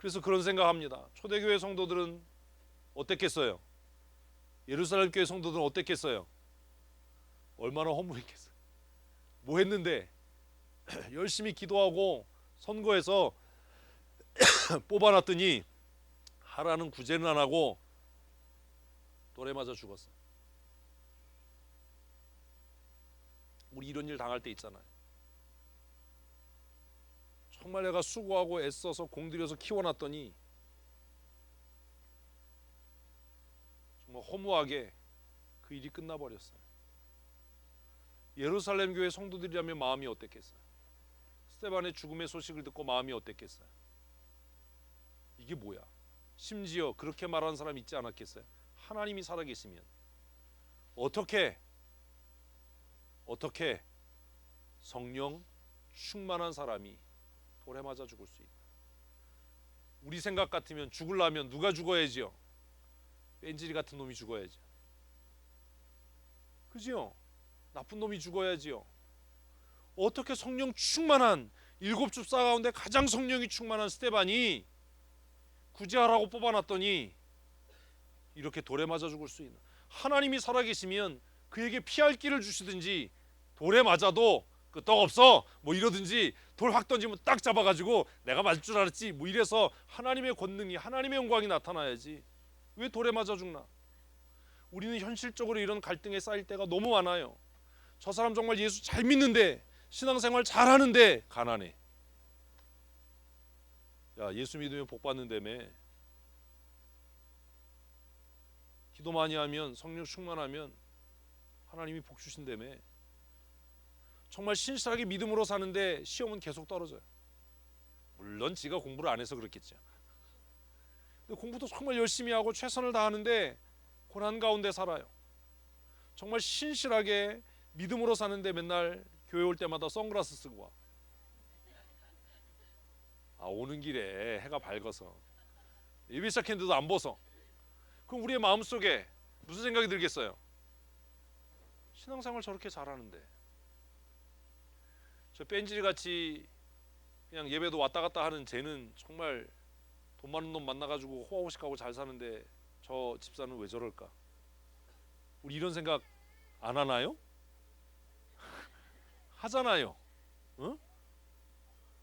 그래서 그런 생각합니다. 초대교회 성도들은 어땠겠어요? 예루살렘 교회 성도들은 어땠겠어요? 얼마나 허무했겠어요. 뭐 했는데 열심히 기도하고 선거해서 뽑아놨더니 하라는 구제는 안 하고 돌에 맞아 죽었어요. 우리 이런 일 당할 때 있잖아요. 정말 내가 수고하고 애써서 공들여서 키워놨더니 정말 허무하게 그 일이 끝나버렸어요. 예루살렘 교회 성도들이라면 마음이 어땠겠어요? 스데반의 죽음의 소식을 듣고 마음이 어땠겠어요? 이게 뭐야? 심지어 그렇게 말하는 사람 있지 않았겠어요? 하나님이 살아계시면 어떻게 성령 충만한 사람이 돌에 맞아 죽을 수 있나? 우리 생각 같으면 죽으려면 누가 죽어야지요? 뺀질이 같은 놈이 죽어야죠. 그지요? 나쁜 놈이 죽어야지요. 어떻게 성령 충만한 일곱 집사 가운데 가장 성령이 충만한 스데반이 구제하라고 뽑아놨더니 이렇게 돌에 맞아 죽을 수 있나? 하나님이 살아계시면 그에게 피할 길을 주시든지 돌에 맞아도 끄떡 없어 뭐 이러든지 돌 확 던지면 딱 잡아가지고 내가 맞을 줄 알았지 뭐 이래서 하나님의 권능이 하나님의 영광이 나타나야지 왜 돌에 맞아 죽나? 우리는 현실적으로 이런 갈등에 쌓일 때가 너무 많아요. 저 사람 정말 예수 잘 믿는데 신앙생활 잘하는데 가난해. 야, 예수 믿으면 복 받는다며. 기도 많이 하면 성령 충만하면 하나님이 복 주신다며. 정말 신실하게 믿음으로 사는데 시험은 계속 떨어져요. 물론 지가 공부를 안 해서 그렇겠죠. 근데 공부도 정말 열심히 하고 최선을 다하는데 고난 가운데 살아요. 정말 신실하게 믿음으로 사는데 맨날 교회 올 때마다 선글라스 쓰고 와. 오는 길에 해가 밝아서 예배 시작했는데도 안 벗어. 그럼 우리의 마음속에 무슨 생각이 들겠어요? 신앙생활 저렇게 잘하는데 저 뺀질이 같이 그냥 예배도 왔다 갔다 하는 쟤는 정말 돈 많은 놈 만나가지고 호화호식하고 잘 사는데 저 집사는 왜 저럴까? 우리 이런 생각 안 하나요? 하잖아요. 응?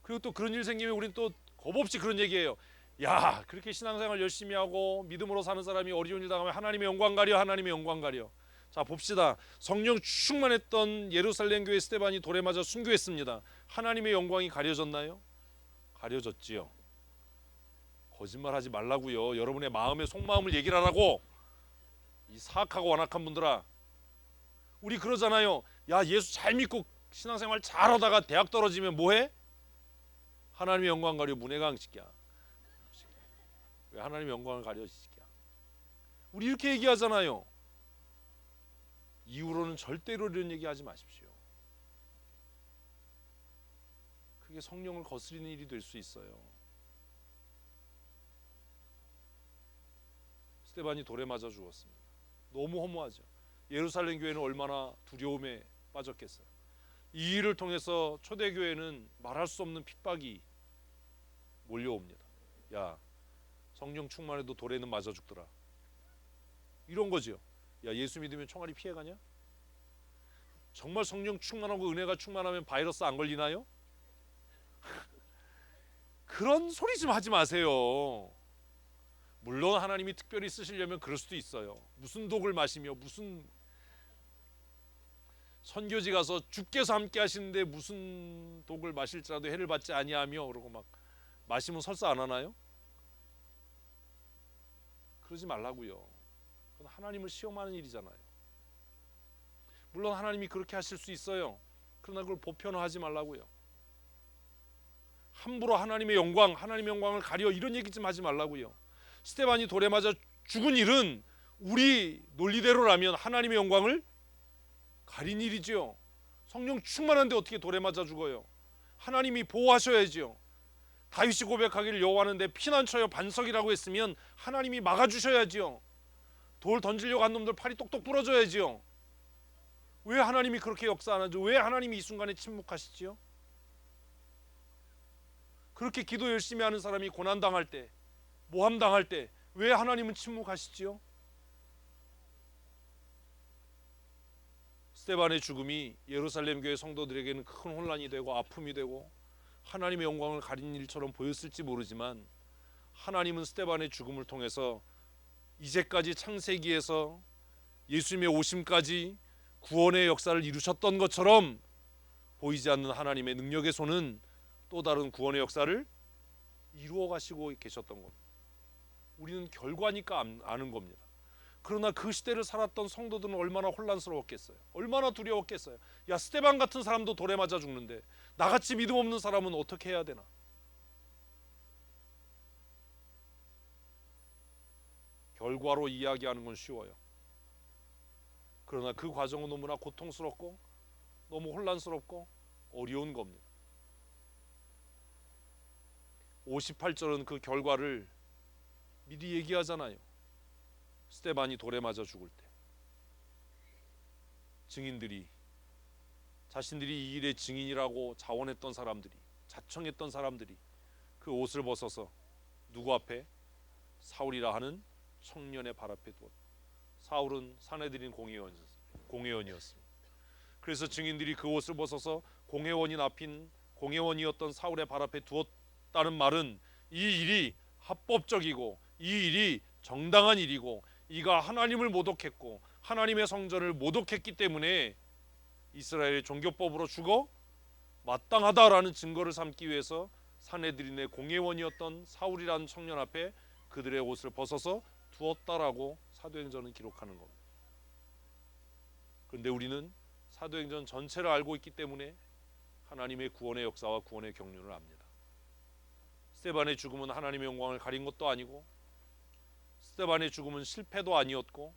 그리고 또 그런 일 생기면 우린 또 겁없이 그런 얘기해요. 야, 그렇게 신앙생활 열심히 하고 믿음으로 사는 사람이 어려운 일 당하면 하나님의 영광 가려, 하나님의 영광 가려. 자, 봅시다. 성령 충만했던 예루살렘 교회 스데반이 돌에 맞아 순교했습니다. 하나님의 영광이 가려졌나요? 가려졌지요. 거짓말하지 말라고요. 여러분의 마음의 속마음을 얘기를 하라고. 이 사악하고 완악한 분들아, 우리 그러잖아요. 야, 예수 잘 믿고 신앙생활 잘하다가 대학 떨어지면 뭐해? 하나님의 영광 가려 문해강식이야. 왜 하나님의 영광을 가려 시키야? 우리 이렇게 얘기하잖아요. 이후로는 절대로 이런 얘기하지 마십시오. 그게 성령을 거스리는 일이 될 수 있어요. 스데반이 돌에 맞아 죽었습니다. 너무 허무하죠. 예루살렘 교회는 얼마나 두려움에 빠졌겠어요. 이 일을 통해서 초대교회는 말할 수 없는 핍박이 몰려옵니다. 야, 성령 충만해도 돌에는 맞아 죽더라. 이런 거죠. 야, 예수 믿으면 총알이 피해가냐? 정말 성령 충만하고 은혜가 충만하면 바이러스 안 걸리나요? 그런 소리 좀 하지 마세요. 물론 하나님이 특별히 쓰시려면 그럴 수도 있어요. 무슨 독을 마시며 무슨 선교지 가서 주께서 함께 하시는데 무슨 독을 마실지라도 해를 받지 아니하며 그러고 막 마시면 설사 안 하나요? 그러지 말라고요. 그건 하나님을 시험하는 일이잖아요. 물론 하나님이 그렇게 하실 수 있어요. 그러나 그걸 보편화하지 말라고요. 함부로 하나님의 영광을 가려 이런 얘기 좀 하지 말라고요. 스데반이 돌에 맞아 죽은 일은 우리 논리대로라면 하나님의 영광을 가린 일이지요. 성령 충만한데 어떻게 돌에 맞아 죽어요? 하나님이 보호하셔야지요. 다윗이 고백하기를 여호와는 내 피난처여 반석이라고 했으면 하나님이 막아주셔야지요. 돌 던지려고 한 놈들 팔이 똑똑 부러져야지요. 왜 하나님이 그렇게 역사 안 하죠? 왜 하나님이 이 순간에 침묵하시지요? 그렇게 기도 열심히 하는 사람이 고난당할 때, 모함당할 때 왜 하나님은 침묵하시지요? 스데반의 죽음이 예루살렘 교회 성도들에게는 큰 혼란이 되고 아픔이 되고 하나님의 영광을 가린 일처럼 보였을지 모르지만, 하나님은 스데반의 죽음을 통해서 이제까지 창세기에서 예수님의 오심까지 구원의 역사를 이루셨던 것처럼 보이지 않는 하나님의 능력의 손은 또 다른 구원의 역사를 이루어 가시고 계셨던 겁니다. 우리는 결과니까 아는 겁니다. 그러나 그 시대를 살았던 성도들은 얼마나 혼란스러웠겠어요. 얼마나 두려웠겠어요. 야, 스데반 같은 사람도 돌에 맞아 죽는데 나같이 믿음 없는 사람은 어떻게 해야 되나? 결과로 이야기하는 건 쉬워요. 그러나 그 과정은 너무나 고통스럽고 너무 혼란스럽고 어려운 겁니다. 58절은 그 결과를 미리 얘기하잖아요. 스데반이 돌에 맞아 죽을 때 증인들이, 자신들이 이 일의 증인이라고 자원했던 사람들이, 자청했던 사람들이 그 옷을 벗어서 누구 앞에? 사울이라 하는 청년의 발 앞에 두었다. 사울은 사내들인 공회원이었습니다. 그래서 증인들이 그 옷을 벗어서 공회원이었던 사울의 발 앞에 두었다는 말은 이 일이 합법적이고 이 일이 정당한 일이고 이가 하나님을 모독했고 하나님의 성전을 모독했기 때문에 이스라엘의 종교법으로 죽어 마땅하다라는 증거를 삼기 위해서 사내들인의 공회원이었던 사울이라는 청년 앞에 그들의 옷을 벗어서 두었다라고 사도행전은 기록하는 겁니다. 그런데 우리는 사도행전 전체를 알고 있기 때문에 하나님의 구원의 역사와 구원의 경륜을 압니다. 스데반의 죽음은 하나님의 영광을 가린 것도 아니고, 스데반의 죽음은 실패도 아니었고,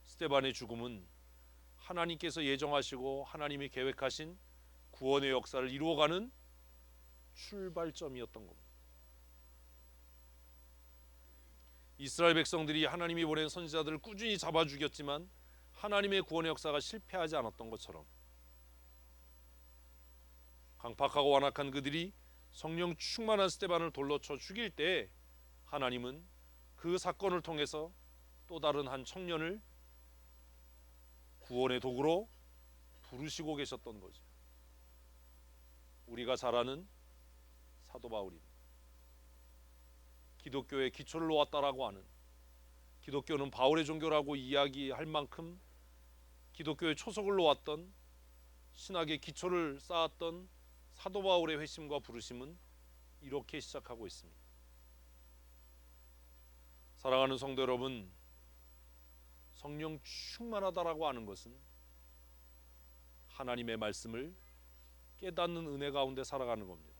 스데반의 죽음은 하나님께서 예정하시고 하나님이 계획하신 구원의 역사를 이루어가는 출발점이었던 겁니다. 이스라엘 백성들이 하나님이 보낸 선지자들을 꾸준히 잡아 죽였지만 하나님의 구원의 역사가 실패하지 않았던 것처럼, 강팍하고 완악한 그들이 성령 충만한 스데반을 돌로 쳐 죽일 때 하나님은 그 사건을 통해서 또 다른 한 청년을 구원의 도구로 부르시고 계셨던 거죠. 우리가 잘 아는 사도 바울입니다. 기독교의 기초를 놓았다라고 하는, 기독교는 바울의 종교라고 이야기할 만큼 기독교의 초석을 놓았던, 신학의 기초를 쌓았던 사도 바울의 회심과 부르심은 이렇게 시작하고 있습니다. 사랑하는 성도 여러분, 성령 충만하다라고 하는 것은 하나님의 말씀을 깨닫는 은혜 가운데 살아가는 겁니다.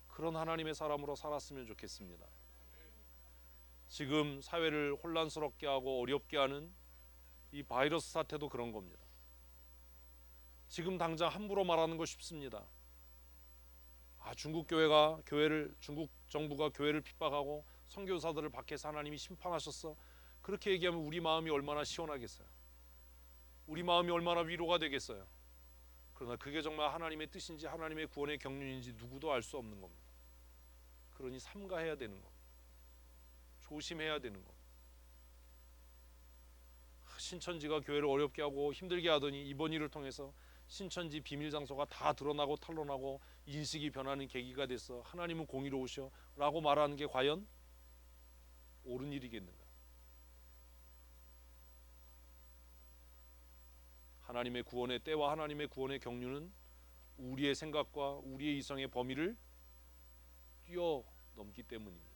그런 하나님의 사람으로 살았으면 좋겠습니다. 지금 사회를 혼란스럽게 하고 어렵게 하는 이 바이러스 사태도 그런 겁니다. 지금 당장 함부로 말하는 거 쉽습니다. 중국 정부가 교회를 핍박하고 선교사들을 밖에서 하나님이 심판하셨어. 그렇게 얘기하면 우리 마음이 얼마나 시원하겠어요. 우리 마음이 얼마나 위로가 되겠어요. 그러나 그게 정말 하나님의 뜻인지 하나님의 구원의 경륜인지 누구도 알 수 없는 겁니다. 그러니 삼가해야 되는 겁니다. 조심해야 되는 겁니다. 신천지가 교회를 어렵게 하고 힘들게 하더니 이번 일을 통해서 신천지 비밀 장소가 다 드러나고 탄로나고 인식이 변하는 계기가 됐어. 하나님은 공의로우셔 라고 말하는 게 과연 옳은 일이겠는가? 하나님의 구원의 때와 하나님의 구원의 경륜은 우리의 생각과 우리의 이성의 범위를 뛰어넘기 때문입니다.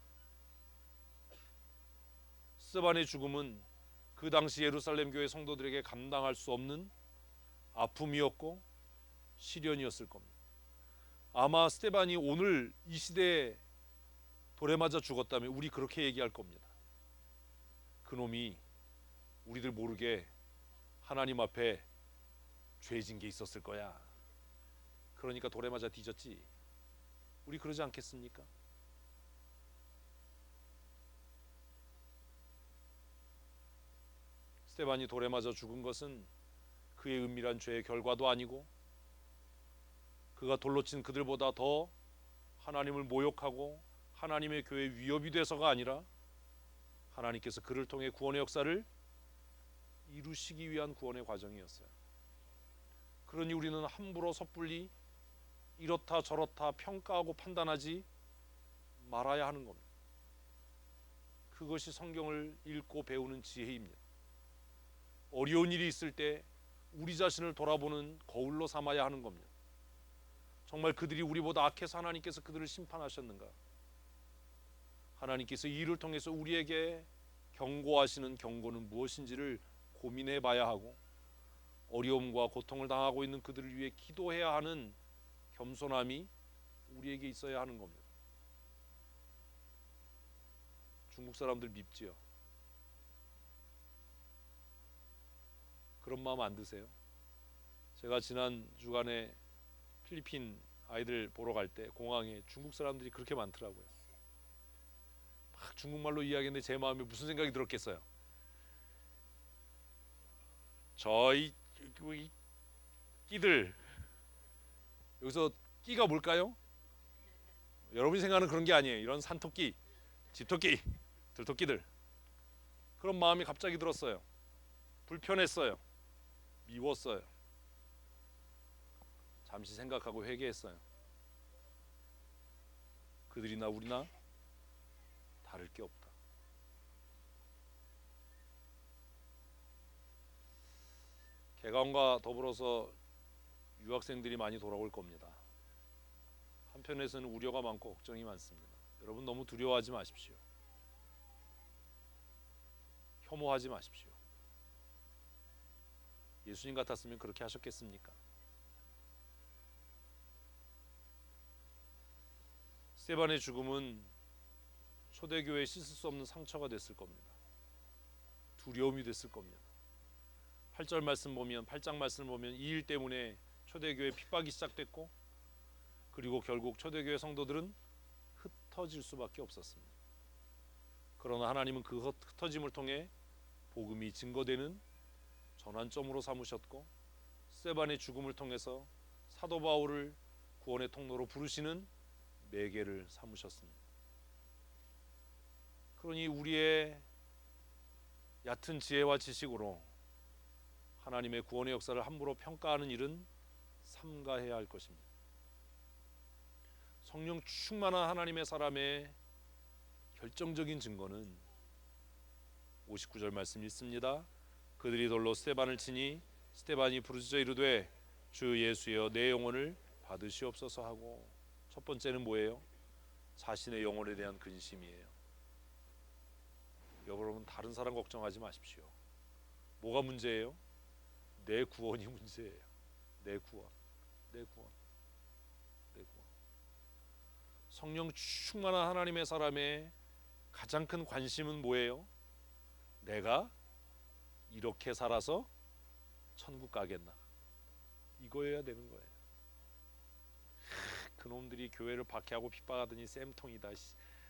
스데반의 죽음은 그 당시 예루살렘 교회 성도들에게 감당할 수 없는 아픔이었고 시련이었을 겁니다. 아마 스데반이 오늘 이 시대에 돌에 맞아 죽었다면 우리 그렇게 얘기할 겁니다. 그놈이 우리들 모르게 하나님 앞에 죄진 게 있었을 거야. 그러니까 돌에 맞아 뒤졌지. 우리 그러지 않겠습니까? 스데반이 돌에 맞아 죽은 것은 그의 은밀한 죄의 결과도 아니고 그가 돌로 친 그들보다 더 하나님을 모욕하고 하나님의 교회에 위협이 돼서가 아니라 하나님께서 그를 통해 구원의 역사를 이루시기 위한 구원의 과정이었어요. 그러니 우리는 함부로 섣불리 이렇다 저렇다 평가하고 판단하지 말아야 하는 겁니다. 그것이 성경을 읽고 배우는 지혜입니다. 어려운 일이 있을 때 우리 자신을 돌아보는 거울로 삼아야 하는 겁니다. 정말 그들이 우리보다 악해서 하나님께서 그들을 심판하셨는가? 하나님께서 이 일을 통해서 우리에게 경고하시는 경고는 무엇인지를 고민해 봐야 하고, 어려움과 고통을 당하고 있는 그들을 위해 기도해야 하는 겸손함이 우리에게 있어야 하는 겁니다. 중국 사람들 밉지요. 그런 마음 안 드세요? 제가 지난 주간에 필리핀 아이들 보러 갈 때 공항에 중국 사람들이 그렇게 많더라고요. 막 중국말로 이야기했는데 제 마음에 무슨 생각이 들었겠어요? 저희 끼들, 여기서 끼가 뭘까요? 여러분이 생각하는 그런 게 아니에요. 이런 산토끼, 집토끼, 들토끼들, 그런 마음이 갑자기 들었어요. 불편했어요. 미웠어요. 잠시 생각하고 회개했어요. 그들이나 우리나 다를 게 없다. 개강과 더불어서 유학생들이 많이 돌아올 겁니다. 한편에서는 우려가 많고 걱정이 많습니다. 여러분 너무 두려워하지 마십시오. 혐오하지 마십시오. 예수님 같았으면 그렇게 하셨겠습니까? 스데반의 죽음은 초대교회에 씻을 수 없는 상처가 됐을 겁니다. 두려움이 됐을 겁니다. 8절 말씀 보면, 8장 말씀을 보면 이 일 때문에 초대교회 핍박이 시작됐고, 그리고 결국 초대교회 성도들은 흩어질 수밖에 없었습니다. 그러나 하나님은 그 흩어짐을 통해 복음이 증거되는 전환점으로 삼으셨고, 스데반의 죽음을 통해서 사도 바울을 구원의 통로로 부르시는 매개를 삼으셨습니다. 그러니 우리의 얕은 지혜와 지식으로 하나님의 구원의 역사를 함부로 평가하는 일은 삼가해야 할 것입니다. 성령 충만한 하나님의 사람의 결정적인 증거는 59절 말씀 있습니다. 그들이 돌로 스데반을 치니 스데반이 부르짖어 이르되 주 예수여 내 영혼을 받으시옵소서 하고, 첫 번째는 뭐예요? 자신의 영혼에 대한 근심이에요. 여러분 다른 사람 걱정하지 마십시오. 뭐가 문제예요? 내 구원이 문제예요. 내 구원. 성령 충만한 하나님의 사람의 가장 큰 관심은 뭐예요? 내가 이렇게 살아서 천국 가겠나? 이거여야 되는 거예요. 그놈들이 교회를 박해하고 핍박하더니 쌤통이다.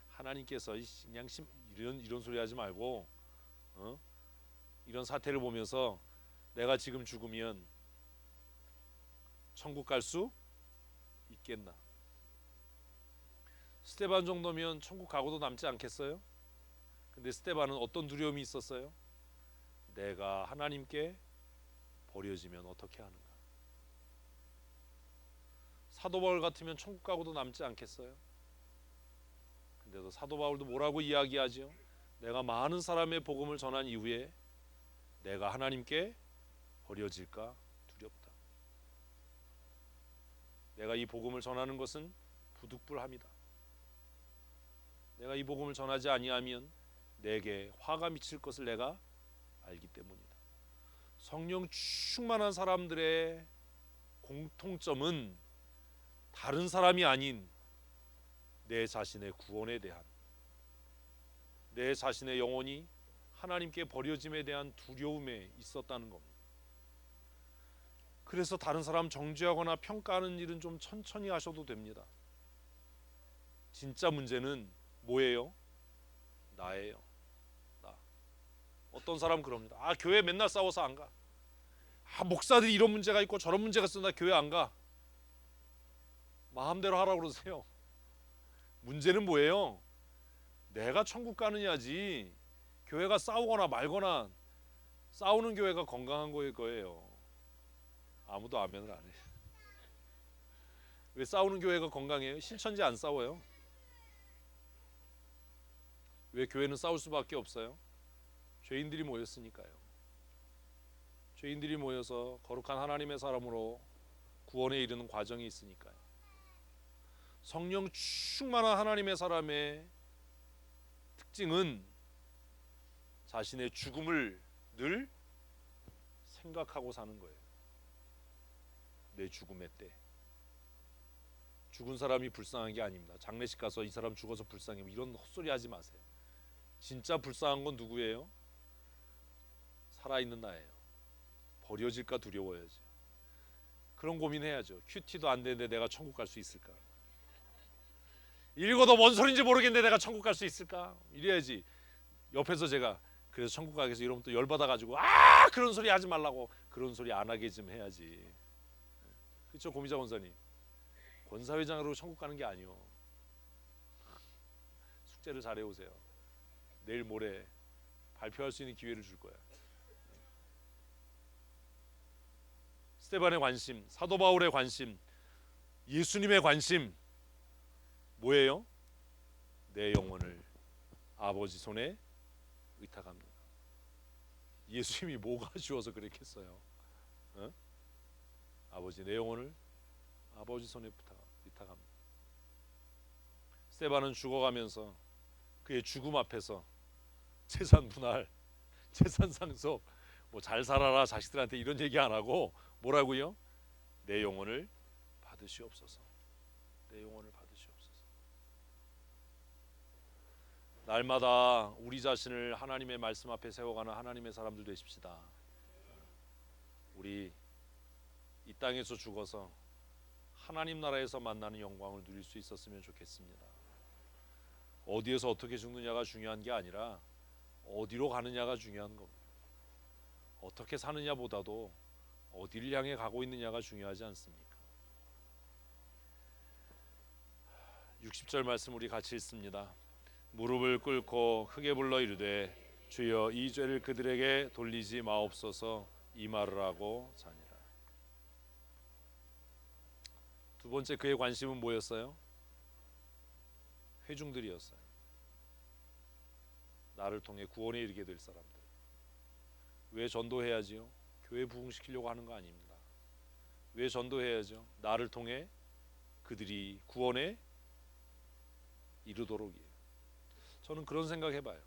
하나님께서 그냥 이런 소리 하지 말고, 이런 사태를 보면서 내가 지금 죽으면 천국 갈 수 있겠나? 스데반 정도면 천국 가고도 남지 않겠어요? 근데 스데반은 어떤 두려움이 있었어요? 내가 하나님께 버려지면 어떻게 하는가? 사도 바울 같으면 천국 가고도 남지 않겠어요? 근데도 사도 바울도 뭐라고 이야기하죠? 내가 많은 사람의 복음을 전한 이후에 내가 하나님께 버려질까 두렵다. 내가 이 복음을 전하는 것은 부득불합니다. 내가 이 복음을 전하지 아니하면 내게 화가 미칠 것을 내가 알기 때문이다. 성령 충만한 사람들의 공통점은 다른 사람이 아닌 내 자신의 구원에 대한, 내 자신의 영혼이 하나님께 버려짐에 대한 두려움에 있었다는 겁니다. 그래서 다른 사람 정죄하거나 평가하는 일은 좀 천천히 하셔도 됩니다. 진짜 문제는 뭐예요? 나예요. 나. 어떤 사람 그럽니다. 교회 맨날 싸워서 안 가. 목사들이 이런 문제가 있고 저런 문제가 있어 나 교회 안 가. 마음대로 하라고 그러세요. 문제는 뭐예요? 내가 천국 가느냐지. 교회가 싸우거나 말거나, 싸우는 교회가 건강한 거예요. 아무도 아멘을 안 해. 왜 싸우는 교회가 건강해요? 신천지 안 싸워요? 왜 교회는 싸울 수밖에 없어요? 죄인들이 모였으니까요. 죄인들이 모여서 거룩한 하나님의 사람으로 구원에 이르는 과정이 있으니까요. 성령 충만한 하나님의 사람의 특징은 자신의 죽음을 늘 생각하고 사는 거예요. 내 죽음의 때. 죽은 사람이 불쌍한 게 아닙니다. 장례식 가서 이 사람 죽어서 불쌍해, 이런 헛소리 하지 마세요. 진짜 불쌍한 건 누구예요? 살아있는 나예요. 버려질까 두려워야죠. 그런 고민해야죠. 큐티도 안 되는데 내가 천국 갈 수 있을까? 읽어도 뭔 소린지 모르겠는데 내가 천국 갈 수 있을까? 이래야지. 옆에서 제가 그래서 천국 가겠어 이러면 또 열받아가지고 그런 소리 하지 말라고, 그런 소리 안 하게 좀 해야지. 그렇죠, 고미자 권사님? 권사회장으로 천국 가는 게 아니요. 숙제를 잘 해오세요. 내일 모레 발표할 수 있는 기회를 줄 거야. 스데반의 관심, 사도 바울의 관심, 예수님의 관심 뭐예요? 내 영혼을 아버지 손에 의탁합니다. 예수님이 뭐가 아쉬워서 그랬겠어요? 어? 아버지, 내 영혼을 아버지 손에 의탁합니다. 스데반은 죽어가면서 그의 죽음 앞에서 재산 분할, 재산 상속, 뭐 잘 살아라 자식들한테 이런 얘기 안 하고 뭐라고요? 내 영혼을 받으시옵소서. 내 영혼을 받으시옵소서. 날마다 우리 자신을 하나님의 말씀 앞에 세워가는 하나님의 사람들 되십시다. 우리 이 땅에서 죽어서 하나님 나라에서 만나는 영광을 누릴 수 있었으면 좋겠습니다. 어디에서 어떻게 죽느냐가 중요한 게 아니라 어디로 가느냐가 중요한 겁니다. 어떻게 사느냐보다도 어디를 향해 가고 있느냐가 중요하지 않습니까? 60절 말씀 우리 같이 읽습니다. 무릎을 꿇고 크게 불러 이르되 주여 이 죄를 그들에게 돌리지 마옵소서, 이 말을 하고 자니라. 두 번째 그의 관심은 뭐였어요? 회중들이었어요. 나를 통해 구원에 이르게 될 사람들. 왜 전도해야지요? 교회 부흥시키려고 하는 거 아닙니다. 왜 전도해야죠? 나를 통해 그들이 구원에 이르도록이에요. 저는 그런 생각해봐요.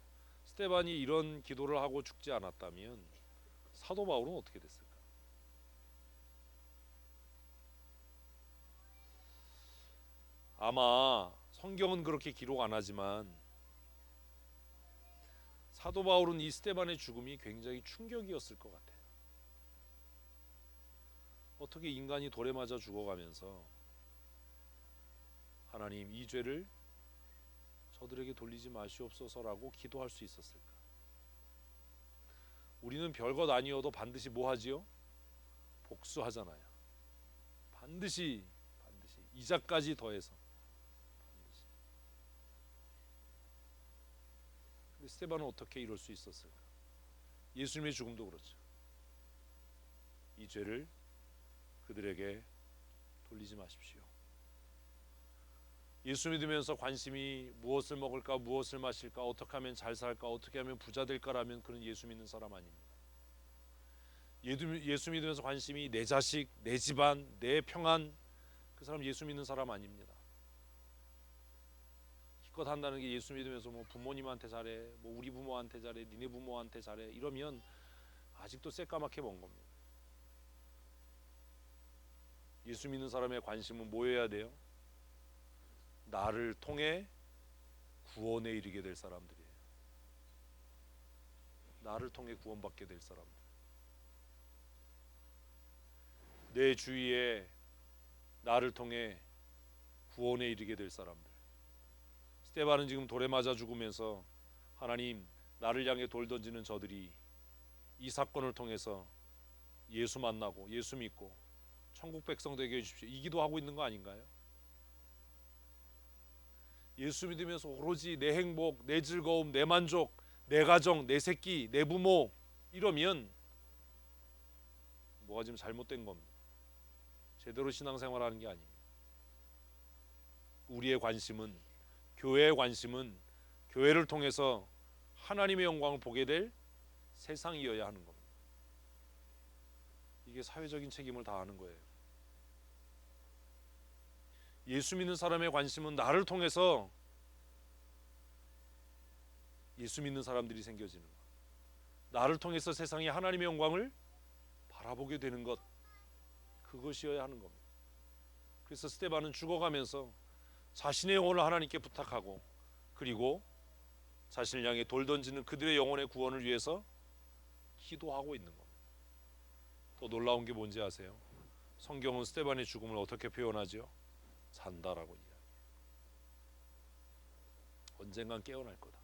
스데반이 이런 기도를 하고 죽지 않았다면 사도 바울은 어떻게 됐을까? 아마 성경은 그렇게 기록 안 하지만 사도 바울은 이 스데반의 죽음이 굉장히 충격이었을 것 같아요. 어떻게 인간이 돌에 맞아 죽어가면서 하나님 이 죄를 저들에게 돌리지 마시옵소서라고 기도할 수 있었을까? 우리는 별것 아니어도 반드시 뭐 하지요? 복수하잖아요. 반드시 이자까지 더해서 반드시. 근데 스데반은 어떻게 이럴 수 있었을까? 예수님의 죽음도 그렇죠. 이 죄를 그들에게 돌리지 마십시오. 예수 믿으면서 관심이 무엇을 먹을까, 무엇을 마실까, 어떻게 하면 잘 살까, 어떻게 하면 부자 될까라면 그는 예수 믿는 사람 아닙니다. 예수 믿으면서 관심이 내 자식, 내 집안, 내 평안, 그 사람 예수 믿는 사람 아닙니다. 기껏 한다는 게 예수 믿으면서 뭐 부모님한테 잘해, 뭐 우리 부모한테 잘해, 니네 부모한테 잘해 이러면 아직도 새까맣게 먼 겁니다. 예수 믿는 사람의 관심은 뭐여야 돼요? 나를 통해 구원에 이르게 될 사람들이에요. 나를 통해 구원받게 될 사람들. 내 주위에 나를 통해 구원에 이르게 될 사람들. 스데반은 지금 돌에 맞아 죽으면서 하나님, 나를 향해 돌 던지는 저들이 이 사건을 통해서 예수 만나고 예수 믿고 천국 백성 되게 해주십시오, 이 기도하고 있는 거 아닌가요? 예수 믿으면서 오로지 내 행복, 내 즐거움, 내 만족, 내 가정, 내 새끼, 내 부모 이러면 뭐가 지금 잘못된 겁니다. 제대로 신앙생활하는 게 아닙니다. 우리의 관심은, 교회의 관심은 교회를 통해서 하나님의 영광을 보게 될 세상이어야 하는 겁니다. 이게 사회적인 책임을 다하는 거예요. 예수 믿는 사람의 관심은 나를 통해서 예수 믿는 사람들이 생겨지는 것, 나를 통해서 세상이 하나님의 영광을 바라보게 되는 것, 그것이어야 하는 겁니다. 그래서 스데반은 죽어가면서 자신의 영혼을 하나님께 부탁하고, 그리고 자신을 향해 돌 던지는 그들의 영혼의 구원을 위해서 기도하고 있는 겁니다. 또 놀라운 게 뭔지 아세요? 성경은 스데반의 죽음을 어떻게 표현하죠? 잔다라고 이야기해요. 언젠간 깨어날 거다.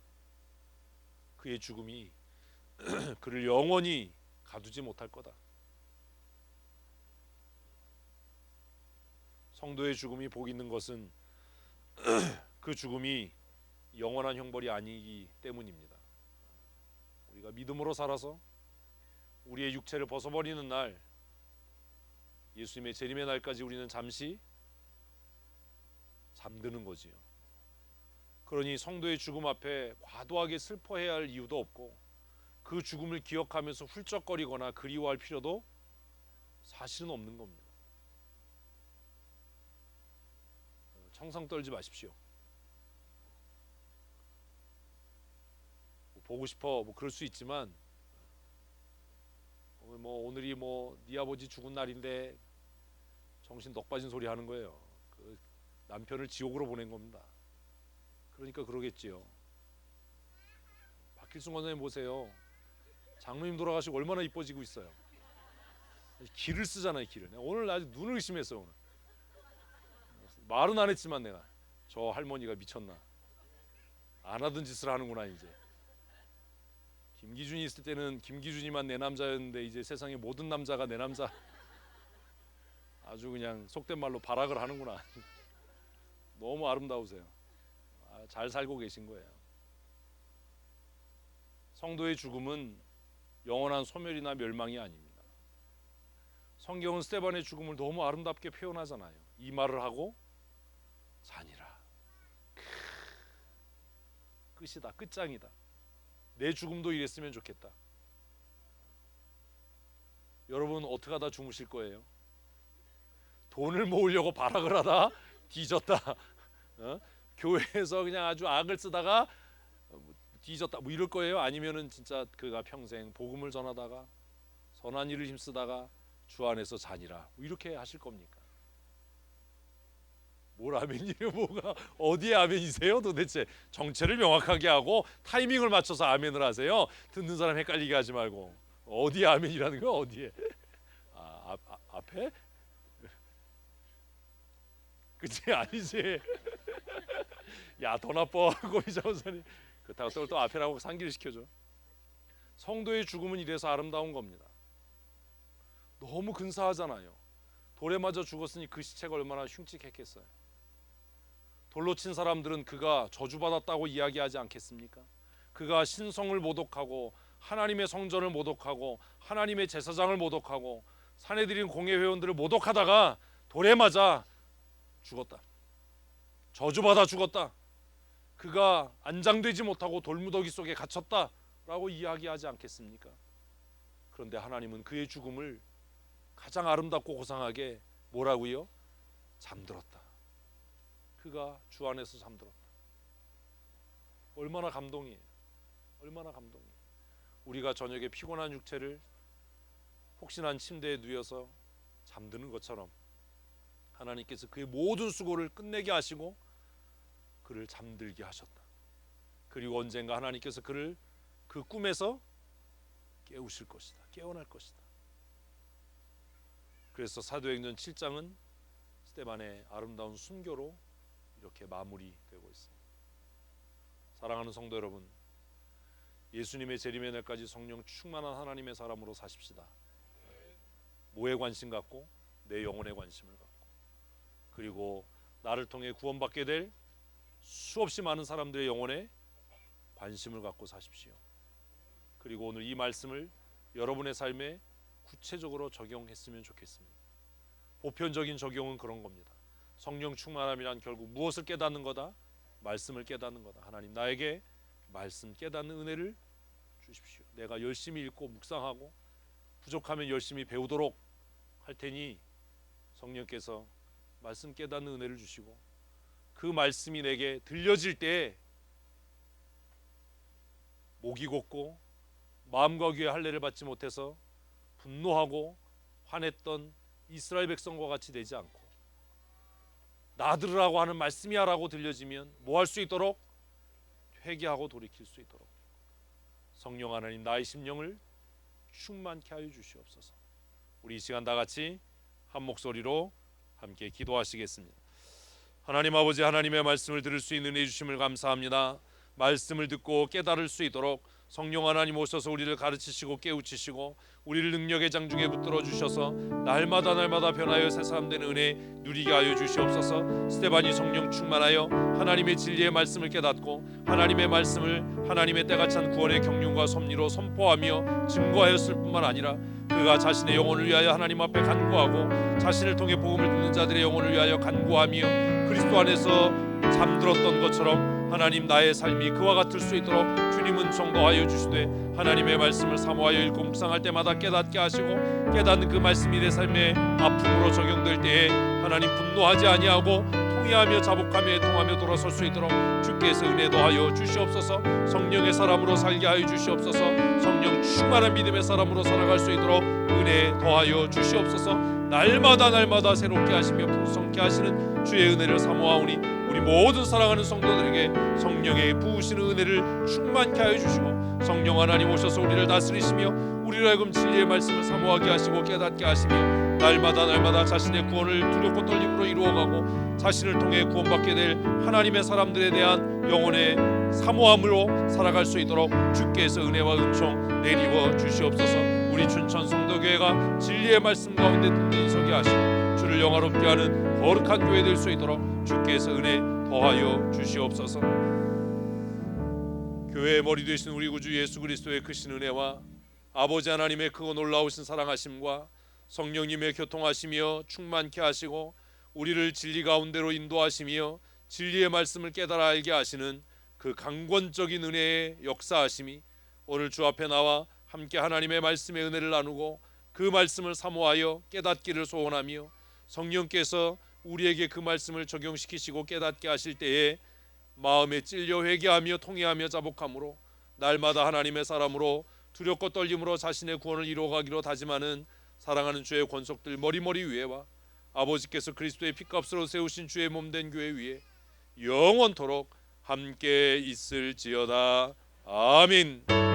그의 죽음이 그를 영원히 가두지 못할 거다. 성도의 죽음이 복 있는 것은 그 죽음이 영원한 형벌이 아니기 때문입니다. 우리가 믿음으로 살아서 우리의 육체를 벗어버리는 날, 예수님의 재림의 날까지 우리는 잠시 잠드는 거지요. 그러니 성도의 죽음 앞에 과도하게 슬퍼해야 할 이유도 없고, 그 죽음을 기억하면서 훌쩍거리거나 그리워할 필요도 사실은 없는 겁니다. 청상 떨지 마십시오. 보고 싶어 뭐 그럴 수 있지만, 뭐 오늘이 뭐 네 아버지 죽은 날인데 정신 넋 빠진 소리 하는 거예요. 그 남편을 지옥으로 보낸 겁니다. 그러니까 그러겠지요. 박길순 원장님 보세요. 장로님 돌아가시고 얼마나 이뻐지고 있어요. 기를 쓰잖아요, 기를. 오늘 아주 눈을 의심했어. 오늘 말은 안 했지만 내가 저 할머니가 미쳤나, 안 하던 짓을 하는구나. 이제 김기준이 있을 때는 김기준이만 내 남자였는데 이제 세상의 모든 남자가 내 남자. 아주 그냥 속된 말로 발악을 하는구나. 너무 아름다우세요. 잘 살고 계신 거예요. 성도의 죽음은 영원한 소멸이나 멸망이 아닙니다. 성경은 스데반의 죽음을 너무 아름답게 표현하잖아요. 이 말을 하고 잔이라. 끝이다, 끝장이다. 내 죽음도 이랬으면 좋겠다. 여러분 어떻게 하다 주무실 거예요? 돈을 모으려고 발악을 하다 뒤졌다. 교회에서 그냥 아주 악을 쓰다가 뒤졌다 뭐 이럴 거예요? 아니면은 진짜 그가 평생 복음을 전하다가 선한 일을 힘쓰다가 주 안에서 잔이라 뭐 이렇게 하실 겁니까? 뭘 아멘이에요? 뭐가 어디에 아멘이세요 도대체? 정체를 명확하게 하고 타이밍을 맞춰서 아멘을 하세요. 듣는 사람 헷갈리게 하지 말고. 어디에 아멘이라는 거야? 어디에? 앞에? 그치? 아니지. 야, 더 나빠. 고비자 원사님. 그렇다고 또 앞에라고 상기를 시켜줘. 성도의 죽음은 이래서 아름다운 겁니다. 너무 근사하잖아요. 돌에 맞아 죽었으니 그 시체가 얼마나 흉측했겠어요. 돌로 친 사람들은 그가 저주받았다고 이야기하지 않겠습니까? 그가 신성을 모독하고 하나님의 성전을 모독하고 하나님의 제사장을 모독하고 사내들인 공회 회원들을 모독하다가 돌에 맞아 죽었다. 저주받아 죽었다. 그가 안장되지 못하고 돌무더기 속에 갇혔다라고 이야기하지 않겠습니까? 그런데 하나님은 그의 죽음을 가장 아름답고 고상하게 뭐라고요? 잠들었다. 그가 주 안에서 잠들었다. 얼마나 감동이에요. 얼마나 감동이에요. 우리가 저녁에 피곤한 육체를 폭신한 침대에 누워서 잠드는 것처럼 하나님께서 그의 모든 수고를 끝내게 하시고 그를 잠들게 하셨다. 그리고 언젠가 하나님께서 그를 그 꿈에서 깨우실 것이다. 깨어날 것이다. 그래서 사도행전 7장은 스데반의 아름다운 순교로 이렇게 마무리되고 있습니다. 사랑하는 성도 여러분, 예수님의 재림의 날까지 성령 충만한 하나님의 사람으로 사십시다. 뭐에 관심 갖고? 내 영혼에 관심을 갖고, 그리고 나를 통해 구원받게 될 수없이 많은 사람들의 영혼에 관심을 갖고 사십시오. 그리고 오늘 이 말씀을 여러분의 삶에 구체적으로 적용했으면 좋겠습니다. 보편적인 적용은 그런 겁니다. 성령 충만함이란 결국 무엇을 깨닫는 거다? 말씀을 깨닫는 거다. 하나님 나에게 말씀 깨닫는 은혜를 주십시오. 내가 열심히 읽고 묵상하고 부족하면 열심히 배우도록 할 테니 성령께서 말씀 깨닫는 은혜를 주시고 그 말씀이 내게 들려질 때 목이 곧고 마음과 귀에 할례를 받지 못해서 분노하고 화냈던 이스라엘 백성과 같이 되지 않고 나 들으라고 하는 말씀이야 라고 들려지면 뭐 할 수 있도록? 회개하고 돌이킬 수 있도록 성령 하나님 나의 심령을 충만케 하여 주시옵소서. 우리 이 시간 다 같이 한 목소리로 함께 기도하시겠습니다. 하나님 아버지, 하나님의 말씀을 들을 수 있는 은혜 주심을 감사합니다. 말씀을 듣고 깨달을 수 있도록 성령 하나님 오셔서 우리를 가르치시고 깨우치시고 우리를 능력의 장중에 붙들어 주셔서 날마다 변하여 새삼 되는 은혜 누리게 하여 주시옵소서. 스데반이 성령 충만하여 하나님의 진리의 말씀을 깨닫고 하나님의 말씀을 하나님의 때가 찬 구원의 경륜과 섭리로 선포하며 증거하였을 뿐만 아니라 그가 자신의 영혼을 위하여 하나님 앞에 간구하고 자신을 통해 복음을 듣는 자들의 영혼을 위하여 간구하며 그리스도 안에서 잠들었던 것처럼 하나님 나의 삶이 그와 같을 수 있도록 주님은 정도하여 주시되 하나님의 말씀을 사모하여 읽고 묵상할 때마다 깨닫게 하시고 깨닫는 그 말씀이 내 삶에 아픔으로 적용될 때에 하나님 분노하지 아니하고 통회하며 자복하며 애통하며 돌아설 수 있도록 주께서 은혜 더하여 주시옵소서. 성령의 사람으로 살게 하여 주시옵소서. 성령 충만한 믿음의 사람으로 살아갈 수 있도록 은혜 더하여 주시옵소서. 날마다 새롭게 하시며 풍성케 하시는 주의 은혜를 사모하오니 우리 모든 사랑하는 성도들에게 성령의 부으시는 은혜를 충만케 하여 주시고 성령 하나님 오셔서 우리를 다스리시며 우리로 하여금 진리의 말씀을 사모하게 하시고 깨닫게 하시며 날마다 자신의 구원을 두렵고 떨림으로 이루어가고 자신을 통해 구원받게 될 하나님의 사람들에 대한 영혼의 사모함으로 살아갈 수 있도록 주께서 은혜와 은총 내리워 주시옵소서. 우리 춘천 성도교회가 진리의 말씀 가운데 든든히 서게 하시고 주를 영화롭게 하는 거룩한 교회 될 수 있도록 주께서 은혜 더하여 주시옵소서. 교회의 머리 되신 우리 구주 예수 그리스도의 크신 은혜와 아버지 하나님의 크고 놀라우신 사랑하심과 성령님의 교통하시며 충만케 하시고 우리를 진리 가운데로 인도하시며 진리의 말씀을 깨달아 알게 하시는 그 강권적인 은혜의 역사하심이 오늘 주 앞에 나와 함께 하나님의 말씀의 은혜를 나누고 그 말씀을 사모하여 깨닫기를 소원하며 성령께서 우리에게 그 말씀을 적용시키시고 깨닫게 하실 때에 마음에 찔려 회개하며 통회하며 자복함으로 날마다 하나님의 사람으로 두렵고 떨림으로 자신의 구원을 이루어가기로 다짐하는 사랑하는 주의 권속들 머리머리 위에와 아버지께서 그리스도의 피값으로 세우신 주의 몸된 교회 위에 영원토록 함께 있을지어다. 아멘.